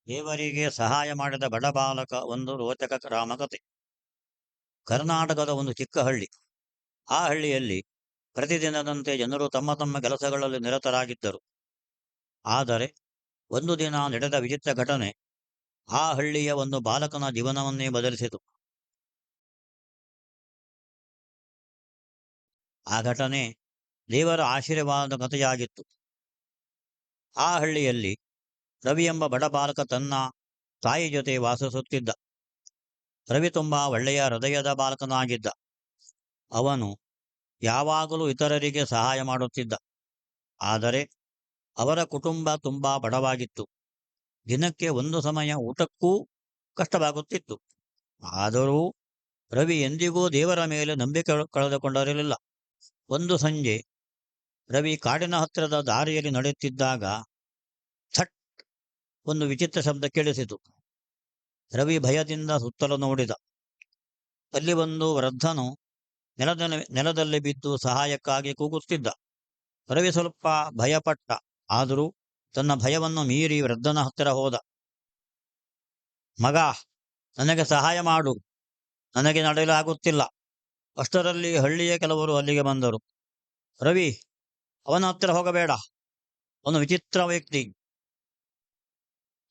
ದೇವರಿಗೆ ಸಹಾಯ ಮಾಡಿದ ಬಡ ಬಾಲಕ ಒಂದು ರೋಚಕ ರಾಮಕಥೆ. ಕರ್ನಾಟಕದ ಒಂದು ಚಿಕ್ಕ ಹಳ್ಳಿ. ಆ ಹಳ್ಳಿಯಲ್ಲಿ ಪ್ರತಿದಿನದಂತೆ ಜನರು ತಮ್ಮ ತಮ್ಮ ಕೆಲಸಗಳಲ್ಲಿ ನಿರತರಾಗಿದ್ದರು. ಆದರೆ ಒಂದು ದಿನ ನಡೆದ ವಿಚಿತ್ರ ಘಟನೆ ಆ ಹಳ್ಳಿಯ ಒಂದು ಬಾಲಕನ ಜೀವನವನ್ನೇ ಬದಲಿಸಿತು. ಆ ಘಟನೆ ದೇವರ ಆಶೀರ್ವಾದದ ಕಥೆಯಾಗಿತ್ತು. ಆ ಹಳ್ಳಿಯಲ್ಲಿ ರವಿ ಎಂಬ ಬಡ ಬಾಲಕ ತನ್ನ ತಾಯಿ ಜೊತೆ ವಾಸಿಸುತ್ತಿದ್ದ. ರವಿ ತುಂಬಾ ಒಳ್ಳೆಯ ಹೃದಯದ ಬಾಲಕನಾಗಿದ್ದ. ಅವನು ಯಾವಾಗಲೂ ಇತರರಿಗೆ ಸಹಾಯ ಮಾಡುತ್ತಿದ್ದ. ಆದರೆ ಅವರ ಕುಟುಂಬ ತುಂಬಾ ಬಡವಾಗಿತ್ತು. ದಿನಕ್ಕೆ ಒಂದು ಸಮಯ ಊಟಕ್ಕೂ ಕಷ್ಟವಾಗುತ್ತಿತ್ತು. ಆದರೂ ರವಿ ಎಂದಿಗೂ ದೇವರ ಮೇಲೆ ನಂಬಿಕೆ ಕಳೆದುಕೊಂಡಿರಲಿಲ್ಲ. ಒಂದು ಸಂಜೆ ರವಿ ಕಾಡಿನ ಹತ್ತಿರದ ದಾರಿಯಲ್ಲಿ ನಡೆಯುತ್ತಿದ್ದಾಗ ಥಟ್ ಒಂದು ವಿಚಿತ್ರ ಶಬ್ದ ಕೇಳಿಸಿತು. ರವಿ ಭಯದಿಂದ ಸುತ್ತಲೂ ನೋಡಿದ. ಅಲ್ಲಿ ಒಂದು ವೃದ್ಧನು ನೆಲದಲ್ಲಿ ಬಿದ್ದು ಸಹಾಯಕ್ಕಾಗಿ ಕೂಗುತ್ತಿದ್ದ. ರವಿ ಸ್ವಲ್ಪ ಭಯಪಟ್ಟ. ಆದರೂ ತನ್ನ ಭಯವನ್ನು ಮೀರಿ ವೃದ್ಧನ ಹತ್ತಿರ ಹೋದ. ಮಗ, ನನಗೆ ಸಹಾಯ ಮಾಡು, ನನಗೆ ನಡೆಯಲಾಗುತ್ತಿಲ್ಲ. ಅಷ್ಟರಲ್ಲಿ ಹಳ್ಳಿಯ ಕೆಲವರು ಅಲ್ಲಿಗೆ ಬಂದರು. ರವಿ, ಅವನ ಹತ್ತಿರ ಹೋಗಬೇಡ, ಅವನು ವಿಚಿತ್ರ ವ್ಯಕ್ತಿ,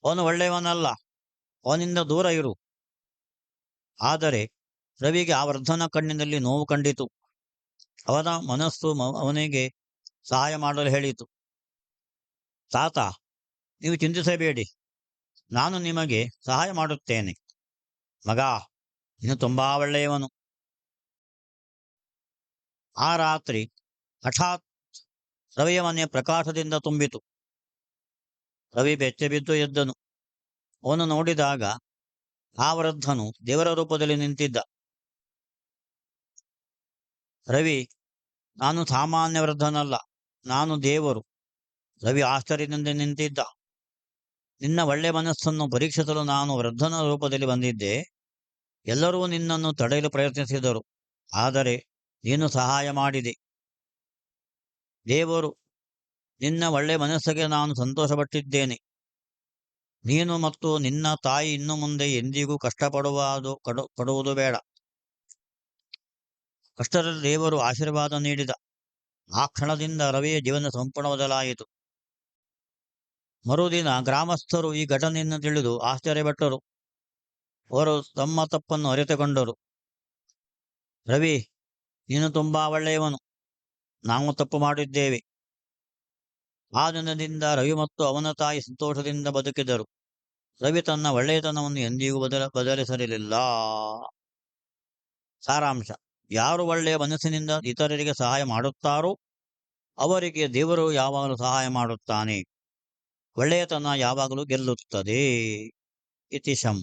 ಅವನು ಒಳ್ಳೆಯವನಲ್ಲ, ಅವನಿಂದ ದೂರ ಇರು. ಆದರೆ ರವಿಗೆ ಆ ವೃದ್ಧನ ಕಣ್ಣಿನಲ್ಲಿ ನೋವು ಕಂಡಿತು. ಅವನ ಮನಸ್ಸು ಅವನಿಗೆ ಸಹಾಯ ಮಾಡಲು ಹೇಳಿತು. ತಾತ, ನೀವು ಚಿಂತಿಸಬೇಡಿ, ನಾನು ನಿಮಗೆ ಸಹಾಯ ಮಾಡುತ್ತೇನೆ. ಮಗ, ನೀನು ತುಂಬಾ ಒಳ್ಳೆಯವನು. ಆ ರಾತ್ರಿ ಹಠಾತ್ ರವಿಯ ಮನೆ ಪ್ರಕಾಶದಿಂದ ತುಂಬಿತು. ರವಿ ಬೆಚ್ಚ ಬಿದ್ದು ಎದ್ದನು. ಅವನು ನೋಡಿದಾಗ ಆ ವೃದ್ಧನು ದೇವರ ರೂಪದಲ್ಲಿ ನಿಂತಿದ್ದ. ರವಿ, ನಾನು ಸಾಮಾನ್ಯ ವೃದ್ಧನಲ್ಲ, ನಾನು ದೇವರು. ರವಿ ಆಶ್ಚರ್ಯದಿಂದ ನಿಂತಿದ್ದ. ನಿನ್ನ ಒಳ್ಳೆ ಮನಸ್ಸನ್ನು ಪರೀಕ್ಷಿಸಲು ನಾನು ವೃದ್ಧನ ರೂಪದಲ್ಲಿ ಬಂದಿದ್ದೆ. ಎಲ್ಲರೂ ನಿನ್ನನ್ನು ತಡೆಯಲು ಪ್ರಯತ್ನಿಸಿದರು, ಆದರೆ ನೀನು ಸಹಾಯ ಮಾಡಿದೆ. ದೇವರು, ನಿನ್ನ ಒಳ್ಳೆ ಮನಸ್ಸಿಗೆ ನಾನು ಸಂತೋಷಪಟ್ಟಿದ್ದೇನೆ. ನೀನು ಮತ್ತು ನಿನ್ನ ತಾಯಿ ಇನ್ನು ಮುಂದೆ ಎಂದಿಗೂ ಪಡುವುದು ಬೇಡ. ಕಷ್ಟದಲ್ಲಿ ದೇವರು ಆಶೀರ್ವಾದ ನೀಡಿದ. ಆ ಕ್ಷಣದಿಂದ ರವಿಯ ಜೀವನ ಸಂಪೂರ್ಣ ಬದಲಾಯಿತು. ಮರುದಿನ ಗ್ರಾಮಸ್ಥರು ಈ ಘಟನೆಯನ್ನು ತಿಳಿದು ಆಶ್ಚರ್ಯಪಟ್ಟರು. ಅವರು ತಮ್ಮ ತಪ್ಪನ್ನು ಅರಿತುಕೊಂಡರು. ರವಿ, ನೀನು ತುಂಬಾ ಒಳ್ಳೆಯವನು, ನಾವು ತಪ್ಪು ಮಾಡಿದ್ದೇವೆ. ಆ ದಿನದಿಂದ ರವಿ ಮತ್ತು ಅವನ ತಾಯಿ ಸಂತೋಷದಿಂದ ಬದುಕಿದರು. ರವಿ ತನ್ನ ಒಳ್ಳೆಯತನವನ್ನು ಎಂದಿಗೂ ಬದಲಿಸಲಿಲ್ಲ. ಸಾರಾಂಶ: ಯಾರು ಒಳ್ಳೆಯ ಮನಸ್ಸಿನಿಂದ ಇತರರಿಗೆ ಸಹಾಯ ಮಾಡುತ್ತಾರೋ ಅವರಿಗೆ ದೇವರು ಯಾವಾಗಲೂ ಸಹಾಯ ಮಾಡುತ್ತಾನೆ. ಒಳ್ಳೆಯತನ ಯಾವಾಗಲೂ ಗೆಲ್ಲುತ್ತದೆ. ಇತಿ ಶಂ.